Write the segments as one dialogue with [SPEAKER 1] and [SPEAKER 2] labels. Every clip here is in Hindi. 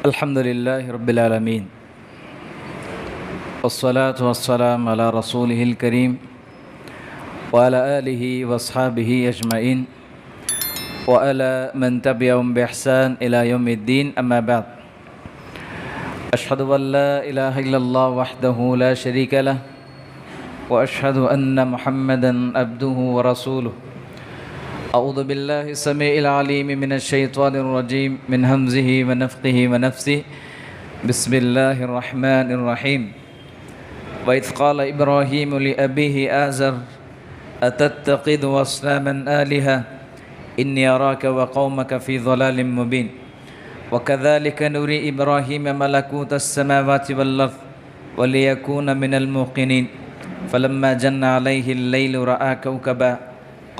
[SPEAKER 1] अल्हम्दुलिल्लाहि रब्बिल आलमीन वस्सलातु वस्सलामु अला रसूलिहिल करीम व अला आलिहि व अस्हाबिहि अजमईन व अला मन तबिअहुम बिइहसान इला यौमिद्दीन अम्मा बाद। अशहदु अन ला इलाहा इल्लल्लाह वहदहु ला शरीका लह व अशहदु अन्ना मुहम्मदन अब्दुहु व रसूलुहु। अऊज़ु बिल्लाहि समीइल अलीम मिनश शैतानिर रजीम मिन हमज़िहि व नफ़्ख़िहि व नफ़्सिहि। बिस्मिल्लाहिर रहमानिर रहीम। व इज़ क़ाल इब्राहीम लिअबीहि आज़र अतत्तख़िज़ु अस्नामन आलिहा इन्नी अराक व क़ौमक फ़ी ज़लालिम मुबीन। व कज़ालिक नुरी इब्राहीम मलकूतस समावाति वल अर्ज़ व लियकून मिनल मूक़िनीन। फ़लम्मा जन्न अलैहिल लैलु रअा कौकबा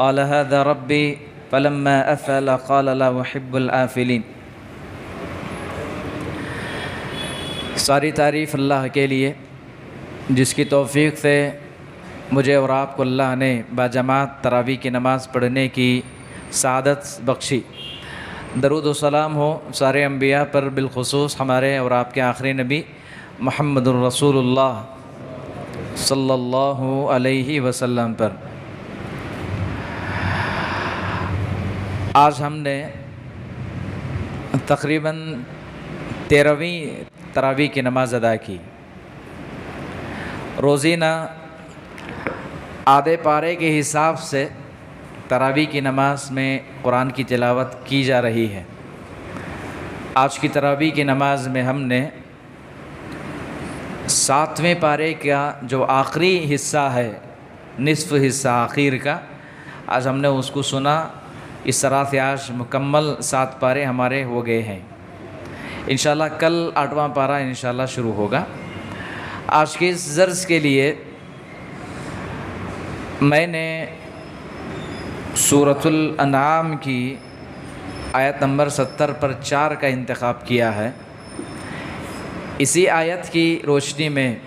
[SPEAKER 1] क़ाल हाज़ा रब्बी फ़लम्मा अफ़ल क़ाल ला उहिब्बुल आफ़िलीन। सारी तारीफ़ अल्लाह के लिए जिसकी तौफ़ीक़ से मुझे और आपको अल्लाह ने बाजमात तरावी की नमाज़ पढ़ने की सआदत बख्शी। दरूद व सलाम हो सारे अम्बिया पर, बिलख़ुसूस हमारे और आपके आखिरी नबी मुहम्मदुर रसूलुल्लाह सल्लल्लाहु अलैहि वसल्लम पर। आज हमने तकरीबन 13वीं तरावी की नमाज़ अदा की। रोज़ीना आधे पारे के हिसाब से तरावी की नमाज में कुरान की तिलावत की जा रही है। आज की तरावी की नमाज में हमने 7वें पारे का जो आखिरी हिस्सा है, निसफ़ हिस्सा आखिर का, आज हमने उसको सुना। इस तरह से आज मुकम्मल 7 पारे हमारे हो गए हैं। इंशाल्लाह कल 8वां पारा इंशाल्लाह शुरू होगा। आज के इस दर्स के लिए मैंने सूरतुल अनआम की आयत नंबर 70 पर 4 का इंतखाब किया है। इसी आयत की रोशनी में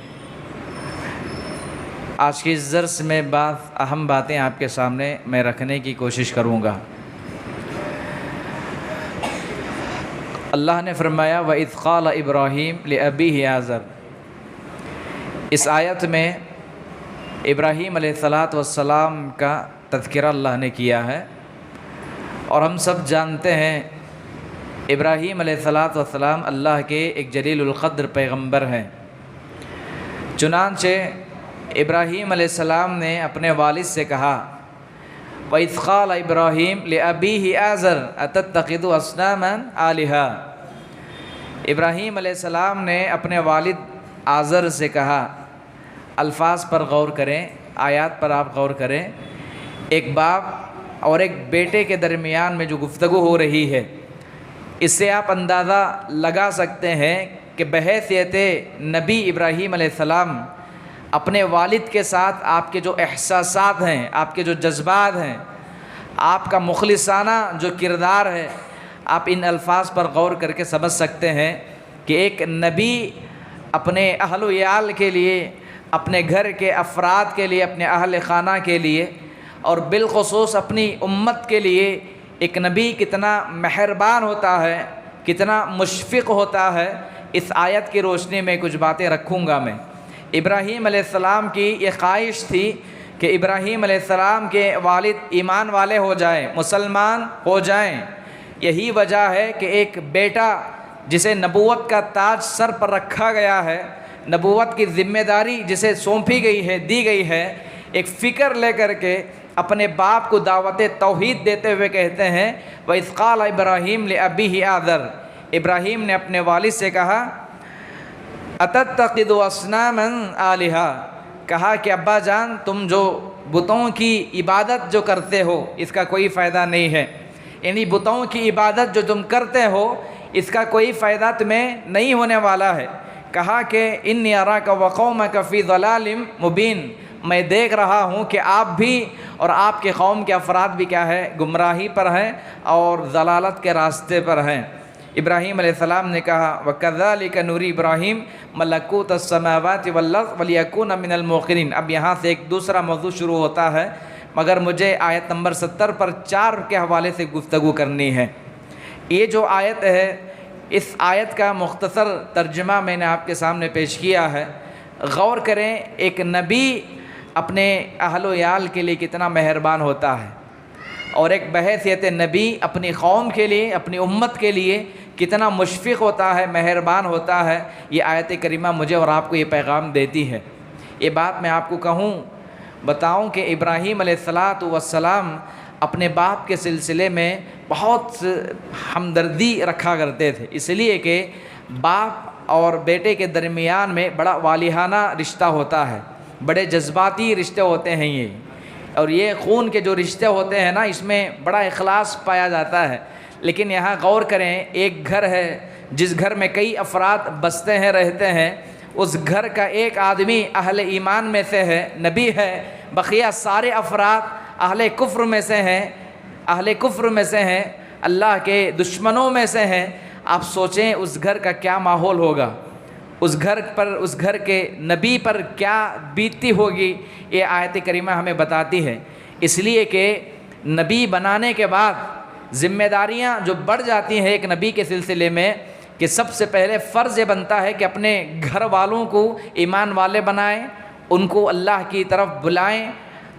[SPEAKER 1] आज के इस दर्स में अहम बातें आपके सामने मैं रखने की कोशिश करूँगा। अल्लाह ने फरमाया व इज़ क़ाल इब्राहीम लिअबीहि आज़र। इस आयत में इब्राहीम अलैहिस्सलातु वस्सलाम का तज़किरा अल्लाह ने किया है और हम सब जानते हैं इब्राहीम अलैहिस्सलातु वस्सलाम अल्लाह के एक जलीलुल क़द्र पैगम्बर हैं। चुनांचे इब्राहीम अलैहिस्सलाम ने अपने वालिद से कहा व इज़ क़ाल इब्राहीम लिअबीहि आज़र अतत्तख़िज़ु अस्नामन आलिहा। इब्राहीम अलैहिस्सलाम ने अपने वालिद आज़र से कहा। अल्फाज पर गौर करें, आयत पर आप गौर करें। एक बाप और एक बेटे के दरमियान में जो गुफ्तगू हो रही है, इससे आप अंदाज़ा लगा सकते हैं कि बहैसियत नबी इब्राहीम अलैहिस्सलाम अपने वालिद के साथ आपके जो एहसासात हैं, आपके जो जज्बात हैं, आपका मुखलिसाना जो किरदार है, आप इन अल्फाज पर गौर करके समझ सकते हैं कि एक नबी अपने अहल याल के लिए, अपने घर के अफराद के लिए, अपने अहल खाना के लिए और बिलख़ुसूस अपनी उम्मत के लिए एक नबी कितना मेहरबान होता है, कितना मुशफ़िक़ होता है। इस आयत की रोशनी में कुछ बातें रखूँगा मैं। इब्राहीम अलैहिस्सलाम की ये ख्वाहिश थी कि इब्राहीम अलैहिस्सलाम के वालिद ईमान वाले हो जाएं, मुसलमान हो जाएं। यही वजह है कि एक बेटा जिसे नबूवत का ताज सर पर रखा गया है, नबूवत की ज़िम्मेदारी जिसे सौंपी गई है, दी गई है, एक फ़िक्र लेकर के अपने बाप को दावत तौहीद देते हुए कहते हैं व इज़ क़ाल इब्राहीम लिअबीहि आज़र। इब्राहीम ने अपने वालिद से कहा अतत्तखिदु अस्नामन आलिहा, कहा कि अब्बा जान तुम जो बुतों की इबादत जो करते हो इसका कोई फ़ायदा नहीं है, यानी बुतों की इबादत जो तुम करते हो इसका कोई फ़ायदा तुम्हें नहीं होने वाला है। कहा कि इन्नी अराका व कौमका फ़ी ज़लालिम मुबीन, मैं देख रहा हूँ कि आप भी और आपके कौम के अफराद भी क्या है, गुमराही पर हैं और ज़लालत के रास्ते पर हैं। इब्राहीम अलैहिस्सलाम ने कहा वकज़ालिक नूरी इब्राहीम मलकूत अस्समावाति वल अर्ज़ वलियकून मिनल मूक़िनीन। अब यहाँ से एक दूसरा मौजू शुरू होता है, मगर मुझे आयत नंबर 70 पर 4 के हवाले से गुफ्तगू करनी है। ये जो आयत है, इस आयत का मुख्तसर तर्जुमा मैंने आपके सामने पेश किया है। गौर करें, एक नबी अपने अहलो याल के लिए कितना मेहरबान होता है और एक बहैसियत नबी अपनी कौम के लिए, अपनी उम्मत के लिए कितना मुशफ़िक़ होता है, मेहरबान होता है। ये आयत करीमा मुझे और आपको ये पैगाम देती है। ये बात मैं आपको बताऊं कि इब्राहीम अलैहिस्सलातु वस्सलाम अपने बाप के सिलसिले में बहुत हमदर्दी रखा करते थे, इसलिए कि बाप और बेटे के दरमियान में बड़ा वालिहाना रिश्ता होता है, बड़े जज्बाती रिश्ते होते हैं ये, और ये खून के जो रिश्ते होते हैं ना, इसमें बड़ा इखलास पाया जाता है। लेकिन यहाँ गौर करें, एक घर है जिस घर में कई अफराद बसते हैं, रहते हैं, उस घर का एक आदमी अहले ईमान में से है, नबी है, बकिया सारे अफराद अहले कुफ्र में से हैं, अहले कुफ्र में से हैं, अल्लाह के दुश्मनों में से हैं। आप सोचें उस घर का क्या माहौल होगा, उस घर पर, उस घर के नबी पर क्या बीतती होगी, ये आयत करीमा हमें बताती है। इसलिए कि नबी बनाने के बाद ज़िम्मेदारियां जो बढ़ जाती हैं एक नबी के सिलसिले में, कि सबसे पहले फ़र्ज़ ये बनता है कि अपने घर वालों को ईमान वाले बनाएं, उनको अल्लाह की तरफ बुलाएं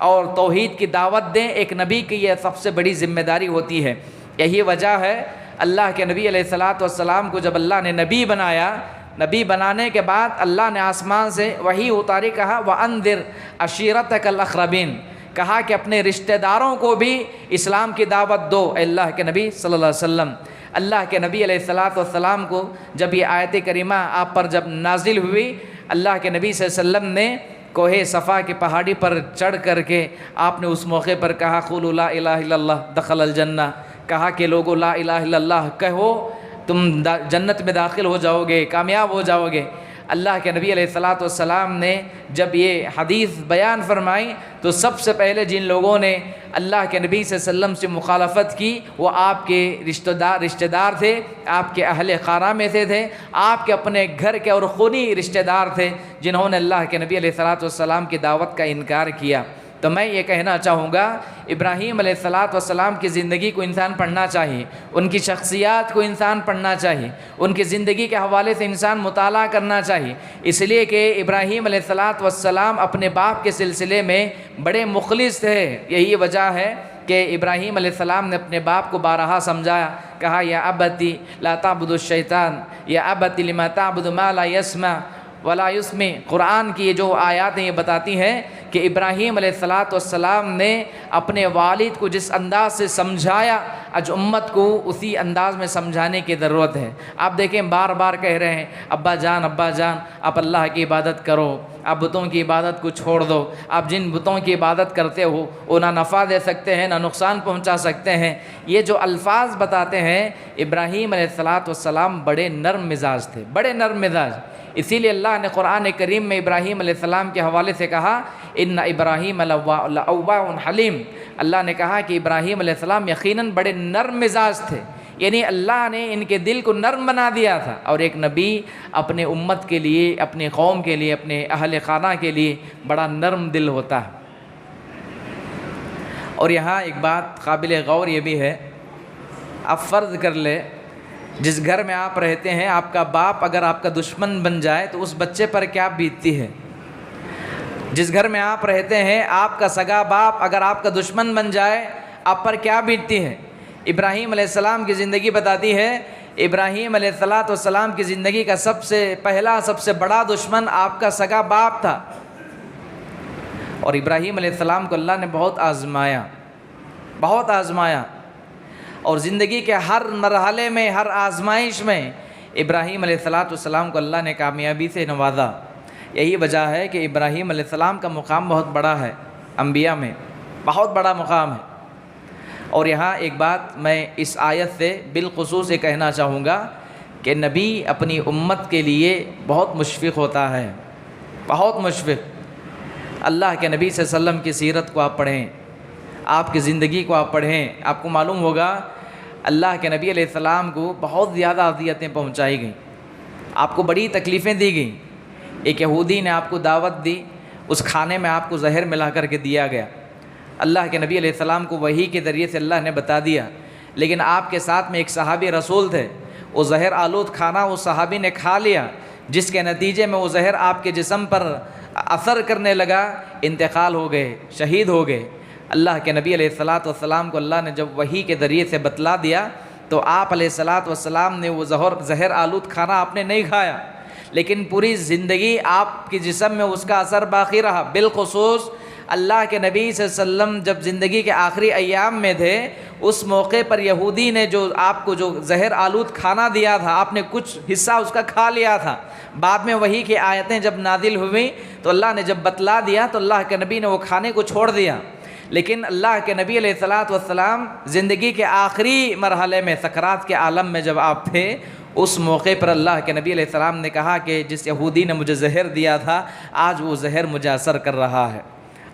[SPEAKER 1] और तौहीद की दावत दें। एक नबी की यह सबसे बड़ी ज़िम्मेदारी होती है। यही वजह है अल्लाह के नबी अलैहिस्सलातु वस्सलाम को जब अल्लाह ने नबी बनाया, नबी बनाने के बाद अल्लाह ने आसमान से वही उतारी, कहा व अंदिर अशीरतकल अक़रबीन, कहा कि अपने रिश्तेदारों को भी इस्लाम की दावत दो। अल्लाह के नबी सल्लल्लाहु अलैहि वसल्लम, अल्लाह के नबी अलैहिस्सलातु वस्सलाम को जब ये आयत करीमा आप पर जब नाजिल हुई, अल्लाह के नबी सल्लल्लाहु अलैहि वसल्लम ने कोहे सफ़ा की पहाड़ी पर चढ़ करके आपने उस मौके पर कहा क़ुलू ला इलाहा इल्लल्लाह दख़लल जन्नह, कहा कि लोगों ला इलाहा इल्लल्लाह कहो, तुम जन्नत में दाखिल हो जाओगे, कामयाब हो जाओगे। अल्लाह के नबी अलैहिस्सलातु वस्सलाम ने जब ये हदीस बयान फरमाई तो सबसे पहले जिन लोगों ने अल्लाह के नबी सल्लल्लाहु अलैहि वसल्लम से मुखालफत की वो आपके रिश्तेदार थे, आपके अहले खाना में से थे, आपके अपने घर के और खूनी रिश्तेदार थे, जिन्होंने अल्लाह के नबी अलैहिस्सलातु वस्सलाम की दावत का इनकार किया। तो मैं ये कहना चाहूँगा, इब्राहीम अलैहिस्सलातु वस्सलाम की ज़िंदगी को इंसान पढ़ना चाहिए, उनकी शख्सियत को इंसान पढ़ना चाहिए, उनकी ज़िंदगी के हवाले से इंसान मुताला करना चाहिए। इसलिए कि इब्राहीम अलैहिस्सलातु वस्सलाम अपने बाप के सिलसिले में बड़े मुखलिस थे। यही वजह है कि इब्राहीम अलैहिस्सलाम ने अपने बाप को बारहा समझाया, कहा या अबती ला ताबुदु शैतान, या अबती लिमा ताबुदु मा ला यस्मा वला युस्मी। कुरान की ये जो आयत हैं ये बताती हैं कि इब्राहीम अलैहिस्सलातु वस्सलाम ने अपने वालिद को जिस अंदाज से समझाया, आज उम्मत को उसी अंदाज में समझाने की ज़रूरत है। आप देखें, बार बार कह रहे हैं अब्बा जान आप अल्लाह की इबादत करो, आप बुतों की इबादत को छोड़ दो। आप जिन बुतों की इबादत करते हो वो ना नफ़ा दे सकते हैं ना नुकसान पहुंचा सकते हैं। ये जो अल्फाज बताते हैं, इब्राहीम अलैहिस्सलातु वस्सलाम बड़े नर्म मिजाज थे, बड़े नर्म मिजाज। इसीलिए अल्लाह ने कुरान करीम में इब्राहीम अलैहिस्सलाम के हवाले से कहा इन्ना इब्राहीम लअव्वाहुन हलीम। अल्लाह ने कहा कि इब्राहीम अलैहिस्सलाम यकीनन बड़े नर्म मिजाज थे, यानी अल्लाह ने इनके दिल को नर्म बना दिया था। और एक नबी अपने उम्मत के लिए, अपने कौम के लिए, अपने अहले खाना के लिए बड़ा नर्म दिल होता है। और यहाँ एक बात काबिल गौर ये भी है, आप फ़र्ज़ कर ले जिस घर में आप रहते हैं, आपका बाप अगर आपका दुश्मन बन जाए तो उस बच्चे पर क्या बीतती है। जिस घर में आप रहते हैं, आपका सगा बाप अगर आपका दुश्मन बन जाए, आप पर क्या बीतती है। इब्राहीम अलैहिस्सलाम की ज़िंदगी बताती है, इब्राहीम अलैहिस्सलातु वस्सलाम की ज़िंदगी का सबसे पहला, सबसे बड़ा दुश्मन आपका सगा बाप था। और इब्राहीम अलैहिस्सलाम को अल्लाह ने बहुत आज़माया, बहुत आज़माया। और ज़िंदगी के हर मरहले में, हर आजमाइश में इब्राहीम अलैहिस्सलाम को अल्लाह ने कामयाबी से नवाजा। यही वजह है कि इब्राहीम अलैहिस्सलाम का मुकाम बहुत बड़ा है, अम्बिया में बहुत बड़ा मुकाम है। और यहाँ एक बात मैं इस आयत से बिलखुसूस ये कहना चाहूँगा कि नबी अपनी उम्मत के लिए बहुत मुशफ़िक़ होता है, बहुत मुशफ़िक़। अल्लाह के नबी सल्लल्लाहु अलैहि वसल्लम की सीरत को आप पढ़ें, आपकी ज़िंदगी को आप पढ़ें, आपको मालूम होगा अल्लाह के नबी अलैहिस्सलाम को बहुत ज़्यादा अज़ियतें पहुँचाई गई, आपको बड़ी तकलीफ़ें दी गई। एक यहूदी ने आपको दावत दी, उस खाने में आपको जहर मिला करके दिया गया। अल्लाह के नबी अलैहिस्सलाम को वही के ज़रिए से अल्लाह ने बता दिया, लेकिन आपके साथ में एक सहाबी रसूल थे, वो जहर आलूद खाना उस सहाबी ने खा लिया, जिसके नतीजे में वो जहर आपके जिस्म पर असर करने लगा, इंतकाल हो गए, शहीद हो गए। अल्लाह के नबी अलैहिस्सलाम को अल्लाह ने जब वही के ज़रिए से बतला दिया तो आप अलैहिस्सलाम ने वो जहर आलूद खाना आपने नहीं खाया, लेकिन पूरी ज़िंदगी आपके जिस्म में उसका असर बाकी रहा। बिलखुसूस अल्लाह के नबी सल्लल्लाहु अलैहि वसल्लम जब ज़िंदगी के आखिरी अय्याम में थे, उस मौके पर यहूदी ने जो आपको जो जहर आलूद खाना दिया था, आपने कुछ हिस्सा उसका खा लिया था। बाद में वही की आयतें जब नादिल हुई तो अल्लाह ने जब बतला दिया तो अल्लाह के नबी ने वो खाने को छोड़ दिया। लेकिन अल्लाह के नबी अलैहिस्सलाम ज़िंदगी के आखिरी मरहले में, सकरात के आलम में जब आप थे, उस मौके पर अल्लाह के नबी अलैहिस्सलाम ने कहा कि जिस यहूदी ने मुझे जहर दिया था, आज वो जहर मुझे असर कर रहा है,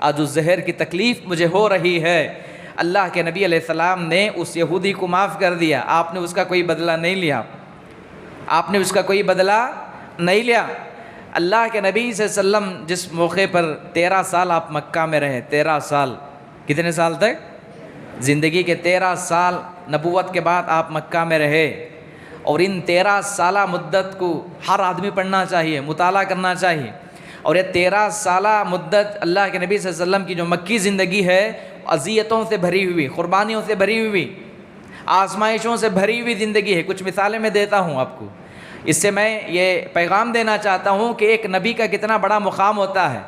[SPEAKER 1] आज उस जहर की तकलीफ़ मुझे हो रही है। अल्लाह के नबी अलैहिस्सलाम ने उस यहूदी को माफ़ कर दिया, आपने उसका कोई बदला नहीं लिया, आपने उसका कोई बदला नहीं लिया। अल्लाह के नबी सल्लल्लाहु अलैहि वसल्लम जिस मौके पर 13 साल आप मक्का में रहे, 13 साल, कितने साल तक? ज़िंदगी के 13 साल नबूवत के बाद आप मक्का में रहे, और इन 13 साला मुद्दत को हर आदमी पढ़ना चाहिए, मुताला करना चाहिए। और ये 13 साला मुद्दत अल्लाह के नबी सल्लल्लाहु अलैहि वसल्लम की जो मक्की ज़िंदगी है, अज़ियतों से भरी हुई, क़ुरबानियों से भरी हुई, आजमाइशों से भरी हुई ज़िंदगी है। कुछ मिसालें मैं देता हूँ आपको, इससे मैं ये पैगाम देना चाहता हूँ कि एक नबी का कितना बड़ा मुकाम होता है,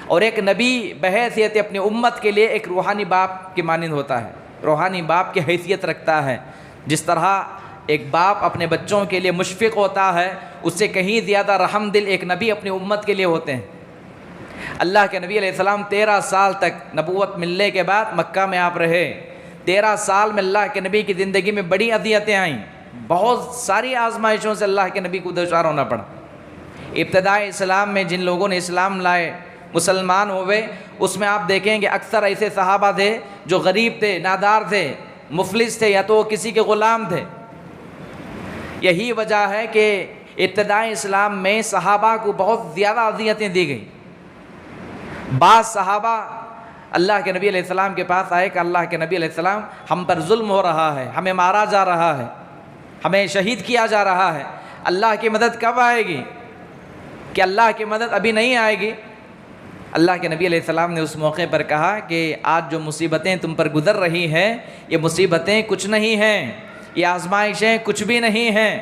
[SPEAKER 1] और एक नबी बहैसियत अपनी उम्मत के लिए एक रूहानी बाप की मानिंद होता है, रूहानी बाप की हैसियत रखता है। जिस तरह एक बाप अपने बच्चों के लिए मुशफ़िक़ होता है, उससे कहीं ज़्यादा रहमदिल एक नबी अपनी उम्मत के लिए होते हैं। अल्लाह के नबी अलैहिस्सलाम 13 साल तक नबूवत मिलने के बाद मक्का में आप रहे। 13 साल में अल्लाह के नबी की ज़िंदगी में बड़ी अज़ियतें आईं, बहुत सारी आजमाइशों से अल्लाह के नबी को दरचार होना पड़ा। इब्तिदाई इस्लाम में जिन लोगों ने इस्लाम लाए, मुसलमान हुए, उसमें आप देखेंगे अक्सर ऐसे सहाबा थे जो गरीब थे, नादार थे, मुफलिस थे, या तो किसी के ग़ुलाम थे। यही वजह है कि इब्तिदाई इस्लाम में सहाबा को बहुत ज़्यादा अज़ियतें दी गई। बाज़ सहाबा अल्लाह के नबी अलैहिस्सलाम के पास आए कि अल्लाह के नबी अलैहिस्सलाम, हम पर जुल्म हो रहा है, हमें मारा जा रहा है, हमें शहीद किया जा रहा है, अल्लाह की मदद कब आएगी? कि अल्लाह की मदद अभी नहीं आएगी। अल्लाह के नबी अलैहिस्सलाम ने उस मौके पर कहा कि आज जो मुसीबतें तुम पर गुज़र रही हैं, ये मुसीबतें कुछ नहीं हैं, ये आजमाइशें कुछ भी नहीं हैं।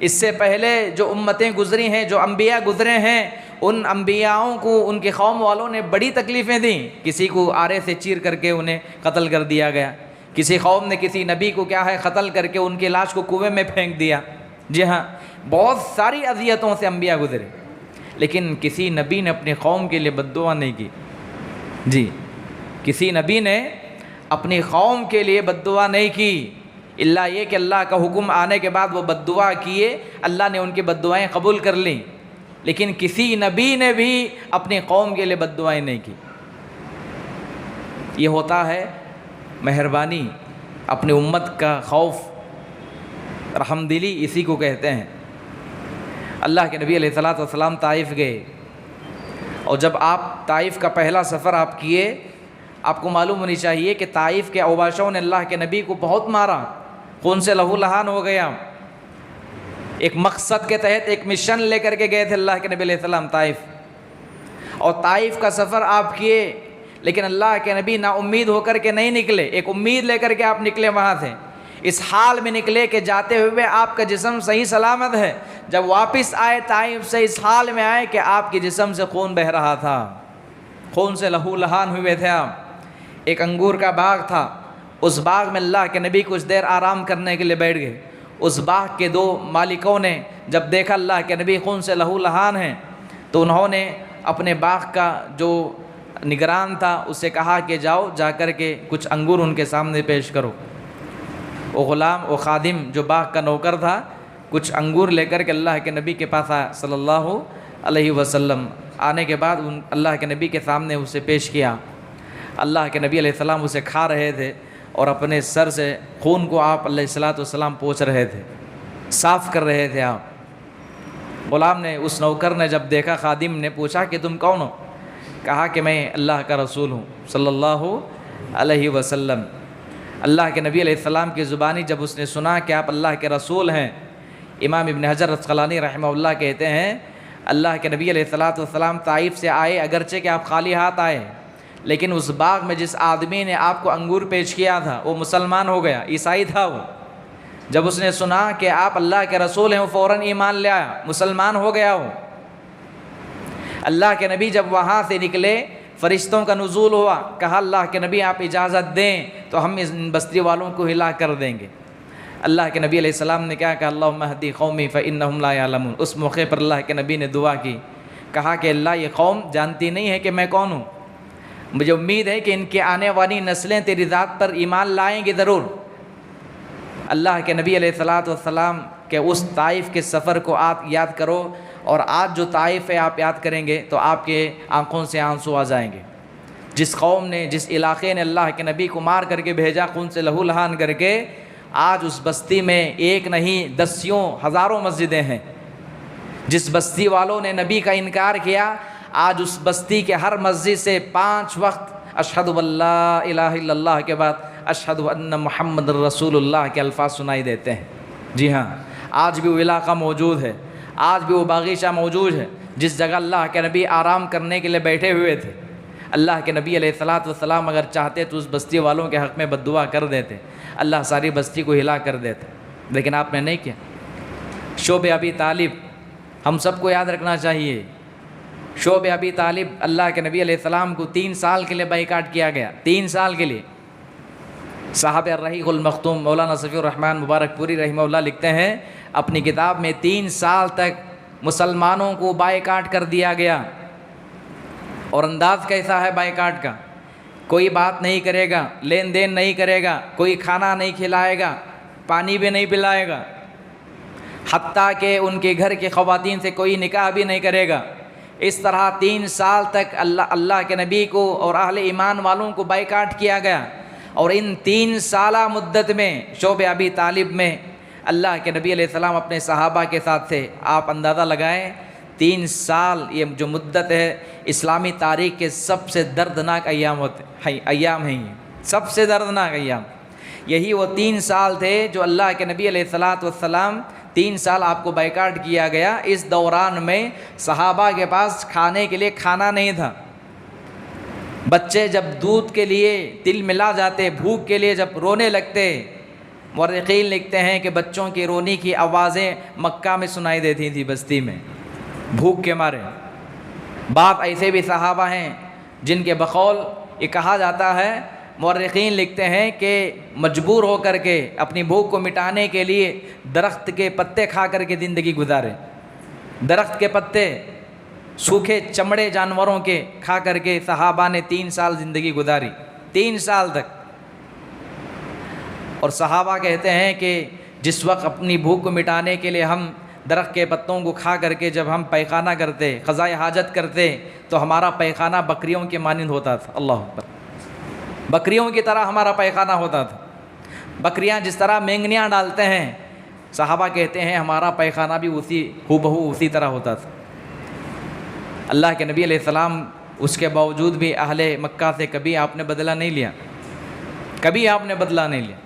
[SPEAKER 1] इससे पहले जो उम्मतें गुज़री हैं, जो अम्बिया गुज़रे हैं, उन अम्बियाओं को उनके कौम वालों ने बड़ी तकलीफ़ें दी। किसी को आरे से चीर करके उन्हें कत्ल कर दिया गया, किसी कौम ने किसी नबी को क्या है कत्ल करके उनकी लाश को कुएं में फेंक दिया। जी हाँ, बहुत सारी अज़ियतों से अम्बिया गुज़रे, लेकिन किसी नबी ने अपनी कौम के लिए बद्दुआ नहीं की। जी, किसी नबी ने अपनी कौम के लिए बद्दुआ नहीं की, इल्ला ये कि अल्लाह का हुक्म आने के बाद वो बद्दुआ किए, अल्लाह ने उनकी बद्दुआएँ कबूल कर लीं, लेकिन किसी नबी ने भी अपनी कौम के लिए बद्दुआएँ नहीं की। ये होता है मेहरबानी, अपनी उम्मत का खौफ, रहमदिली इसी को कहते हैं। अल्लाह के नबी अलैहिस्सलाम ताइफ़ गए, और जब आप ताइफ़ का पहला सफ़र आप किए, आपको मालूम होनी चाहिए कि ताइफ़ के औबाशों ने अल्लाह के नबी को बहुत मारा, खून से लहू लहान हो गया। एक मकसद के तहत एक मिशन लेकर के गए थे अल्लाह के नबी अलैहिस्सलाम ताइफ़, और ताइफ़ का सफ़र आप किए, लेकिन अल्लाह के नबी ना उम्मीद होकर के नहीं निकले, एक उम्मीद लेकर के आप निकले वहाँ से। इस हाल में निकले कि जाते हुए आपका जिस्म सही सलामत है, जब वापस आए ताइफ़ से इस हाल में आए कि आपके जिस्म से खून बह रहा था, खून से लहू लहान हुए थे आप। एक अंगूर का बाग था, उस बाग में अल्लाह के नबी कुछ देर आराम करने के लिए बैठ गए। उस बाग के 2 मालिकों ने जब देखा अल्लाह के नबी खून से लहूलुहान हैं, तो उन्होंने अपने बाग का जो निगरान था उससे कहा कि जाओ जा कर के कुछ अंगूर उनके सामने पेश करो। वो ग़ुलाम, वो खादिम जो बाग का नौकर था, कुछ अंगूर लेकर के अल्लाह के नबी के पास आया सल्लल्लाहु अलैहि वसल्लम। आने के बाद उन अल्लाह के नबी के सामने उसे पेश किया। अल्लाह के नबी अलैहिस्सलाम उसे खा रहे थे और अपने सर से खून को आप अलैहिस्सलाम पोंछ रहे थे, साफ़ कर रहे थे आप। ग़ुलाम ने, उस नौकर ने जब देखा, खादिम ने पूछा कि तुम कौन हो? कहा कि मैं अल्लाह का रसूल हूँ सल्लल्लाहु अलैहि वसल्लम। अल्लाह के नबी अलैहिस्सलाम की ज़ुबानी जब उसने सुना कि आप अल्लाह के रसूल हैं, इमाम इब्न हजर अस्क़लानी रहमहुल्लाह कहते हैं अल्लाह के नबी अलैहिस्सलाम ताइफ से आए, अगरचे कि आप खाली हाथ आए, लेकिन उस बाग में जिस आदमी ने आपको अंगूर पेश किया था वो मुसलमान हो गया, ईसाई था वो। जब उसने सुना कि आप अल्लाह के रसूल हैं, वो फ़ौरन ईमान ले आया, मुसलमान हो गया वो। अल्लाह के नबी जब वहाँ से निकले, फ़रिश्तों का नुज़ूल हुआ, कहा अल्लाह के नबी आप इजाज़त दें तो हम इन बस्ती वालों को हिला कर देंगे। अल्लाह के नबी अलैहिस्सलाम ने क्या कहा, अल्लाहुम्मा हदी कौमी फ़इन्नहुम ला यअलमून। उस मौके पर अल्लाह के नबी ने दुआ की, कहा कि अल्लाह ये कौम जानती नहीं है कि मैं कौन हूँ, मुझे उम्मीद है कि इनके आने वाली नस्लें तेरी ज़ात पर ईमान लाएंगे ज़रूर। अल्लाह के नबी अलैहिस्सलाम के उस ताइफ़ के सफ़र को आप याद करो, और आज जो ताइफ़ है आप याद करेंगे तो आपके आँखों से आंसू आ जाएंगे। जिस कौम ने, जिस इलाक़े ने अल्लाह के नबी को मार करके भेजा, खून से लहूलुहान करके, आज उस बस्ती में एक नहीं दसियों हज़ारों मस्जिदें हैं। जिस बस्ती वालों ने नबी का इनकार किया, आज उस बस्ती के हर मस्जिद से 5 वक्त अशहदु अल्ला इलाहा इल्लल्लाह के बाद अशहदु अन्ना मुहम्मद रसूलुल्लाह के अल्फाज सुनाई देते हैं। जी हाँ, आज भी वो इलाक़ा मौजूद है, आज भी वो बागीचा मौजूद है जिस जगह अल्लाह के नबी आराम करने के लिए बैठे हुए थे। अल्लाह के नबी अलैहिस्सलाम अगर चाहते तो उस बस्ती वालों के हक़ में बद्दुआ कर देते, अल्लाह सारी बस्ती को हिला कर देते, लेकिन आपने नहीं किया। शोब अबी तालिब हम सबको याद रखना चाहिए। शोब अबी तालिब, अल्लाह के नबी अलैहिस्सलाम को 3 साल के लिए बाइकाट किया गया, 3 साल के लिए। साहब अर्रहीक़ुल मख़तूम मौलाना सफ़ीउर रहमान मुबारकपुरी रहमहुल्लाह लिखते हैं अपनी किताब में, 3 साल तक मुसलमानों को बाइकाट कर दिया गया। और अंदाज़ कैसा है बाइकाट का, कोई बात नहीं करेगा, लेन देन नहीं करेगा, कोई खाना नहीं खिलाएगा, पानी भी नहीं पिलाएगा, हत्ता कि उनके घर के ख़वातीन से कोई निकाह भी नहीं करेगा। इस तरह 3 साल तक अल्लाह के नबी को और अहले ईमान वालों को बाइकाट किया गया। और इन 3 साला मुद्दत में शोब अबी तालिब में अल्लाह के नबी अलैहिस्सलाम अपने सहाबा के साथ थे। आप अंदाज़ा लगाएं, 3 साल ये जो मुद्दत है इस्लामी तारीख़ के सबसे दर्दनाक अय्याम हैं, ये सबसे दर्दनाक अय्याम। यही वो 3 साल थे जो अल्लाह के नबी अलैहिस्सलाम 3 साल आपको बाइकाट किया गया। इस दौरान में सहाबा के पास खाने के लिए खाना नहीं था। बच्चे जब दूध के लिए तिल मिला जाते, भूख के लिए जब रोने लगते, मुर्रिख़ीन लिखते हैं कि बच्चों की रोने की आवाज़ें मक्का में सुनाई देती थी बस्ती में, भूख के मारे। बाप ऐसे भी सहाबा हैं जिनके बकौल ये कहा जाता है, मुर्रिख़ीन लिखते हैं कि मजबूर होकर के अपनी भूख को मिटाने के लिए दरख्त के पत्ते खा कर के ज़िंदगी गुजारे। दरख्त के पत्ते, सूखे चमड़े जानवरों के खा कर के सहाबा ने 3 साल ज़िंदगी गुजारी, 3 साल तक। और सहाबा कहते हैं कि जिस वक्त अपनी भूख को मिटाने के लिए हम दरख्त के पत्तों को खा करके जब हम पैखाना करते, क़ज़ाए हाजत करते, तो हमारा पैखाना बकरियों के मानिंद होता था। अल्लाह अकबर, बकरियों की तरह हमारा पैखाना होता था। बकरियां जिस तरह मेंगनियां डालते हैं, सहाबा कहते हैं हमारा पैखाना भी उसी हूबहू उसी तरह होता था। अल्लाह के नबी अलैहिस्सलाम उसके बावजूद भी अहले मक्का से कभी आपने बदला नहीं लिया, कभी आपने बदला नहीं लिया।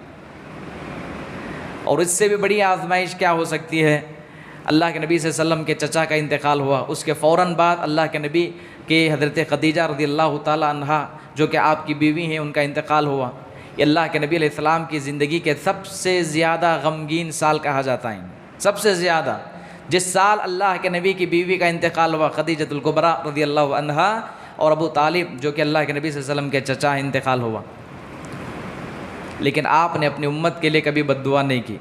[SPEAKER 1] और इससे भी बड़ी आजमाइश क्या हो सकती है, अल्लाह के नबी सल्लल्लाहु अलैहि वसल्लम के चचा का इंतकाल हुआ, उसके फ़ौरन बाद अल्लाह के नबी के हज़रत ख़दीजा रज़ियल्लाहु ताला अन्हा जो कि आपकी बीवी हैं, उनका इंतकाल हुआ। ये अल्लाह के नबी अलैहिस्सलाम की ज़िंदगी के सबसे ज़्यादा गमगीन साल कहा जाता है। सबसे ज़्यादा जिस साल अल्लाह के नबी की बीवी का इंतकाल हुआ, खदीजतुल कुबरा रज़ियल्लाहु अन्हा, और अबू तालिब जो कि अल्लाह के नबी सल्लल्लाहु अलैहि वसल्लम के चचा हैं, इंतकाल हुआ। लेकिन आपने अपनी उम्मत के लिए कभी बद्दुआ नहीं की,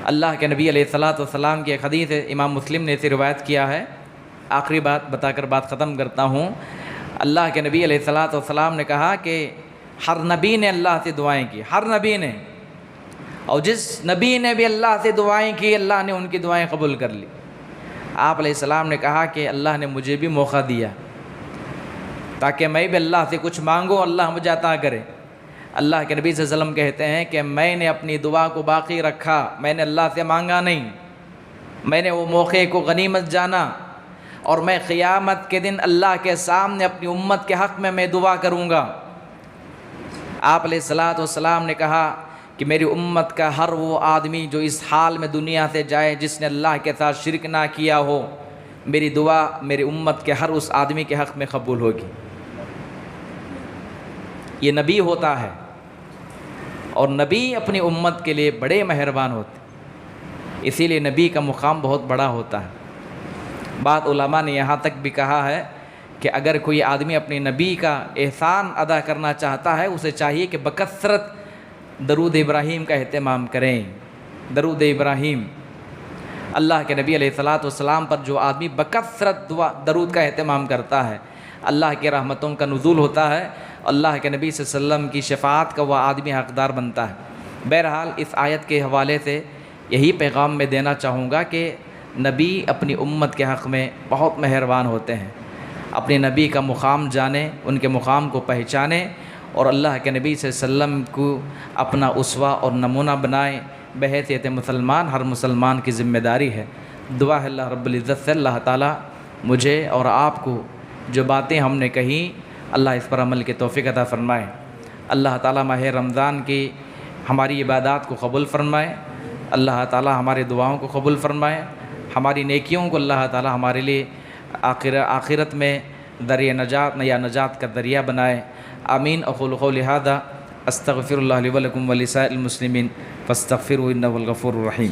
[SPEAKER 1] अल्लाह के नबी अलैहिस्सलाम की एक हदीस है, इमाम मुस्लिम ने इसे रिवायत किया है। आखिरी बात बताकर बात ख़त्म करता हूँ। अल्लाह के नबी अलैहिस्सलाम ने कहा कि हर नबी ने अल्लाह से दुआएं की, हर नबी ने, और जिस नबी ने भी अल्लाह से दुआएं की अल्लाह ने उनकी दुआएं कबूल कर ली। आप अलैहिस्सलाम ने कहा कि अल्लाह ने मुझे भी मौका दिया ताकि मैं भी अल्लाह से कुछ मांगूँ, अल्लाह मुझे अता करे। अल्लाह के नबी सल्लल्लाहु अलैहि वसल्लम कहते हैं कि मैंने अपनी दुआ को बाकी रखा, मैंने अल्लाह से मांगा नहीं, मैंने वो मौके को गनीमत जाना और मैं क़ियामत के दिन अल्लाह के सामने अपनी उम्मत के हक़ में मैं दुआ करूँगा। आप अलैहिस्सलाम ने कहा कि मेरी उम्मत का हर वो आदमी जो इस हाल में दुनिया से जाए जिसने अल्लाह के साथ शिरक ना किया हो, मेरी दुआ मेरी उम्मत के हर उस आदमी के हक़ में कबूल होगी। ये नबी होता है और नबी अपनी उम्मत के लिए बड़े मेहरबान होते, इसीलिए नबी का मुकाम बहुत बड़ा होता है। बात उलमा ने यहाँ तक भी कहा है कि अगर कोई आदमी अपने नबी का एहसान अदा करना चाहता है, उसे चाहिए कि बकसरत दरूद इब्राहीम का एहतमाम करें। दरूद इब्राहीम, अल्लाह के नबी अलैहिस्सलाम पर जो आदमी बकसरत दरूद का एहतमाम करता है, अल्लाह की रहमतों का नुज़ूल होता है, अल्लाह के नबी सल्लल्लाहु अलैहि वसल्लम की शफ़ाअत का वह आदमी हक़दार बनता है। बहरहाल इस आयत के हवाले से यही पैगाम मैं देना चाहूँगा कि नबी अपनी उम्मत के हक़ में बहुत मेहरबान होते हैं। अपने नबी का मुक़ाम जाने, उनके मुक़ाम को पहचाने और अल्लाह के नबी सल्लल्लाहु अलैहि वसल्लम को अपना उसवा और नमूना बनाए। बहैसियत मुसलमान हर मुसलमान की ज़िम्मेदारी है। दुआ है अल्लाह रब्बुल इज़्ज़त से अल्लाह ताला मुझे और आपको जो बातें हमने कही अल्लाह इस पर अमल की तौफ़ीक़ अता फ़रमाए। अल्लाह ताला माह रमज़ान की हमारी इबादत को कबूल फ़रमाए। अल्लाह ताला हमारी दुआओं को कबूल फ़रमाए। हमारी नेकियों को अल्लाह ताला हमारे लिए आखिरत में दरिया नजात या नजात का दरिया बनाए। आमीन। अक़ूलु क़ौली हाज़ा अस्तग़फ़िरुल्लाह ली व लकुम व लिसाइरिल मुस्लिमीन फ़स्तग़फ़िरूहु इन्नहु हुवल गफ़ूरुर रहीम।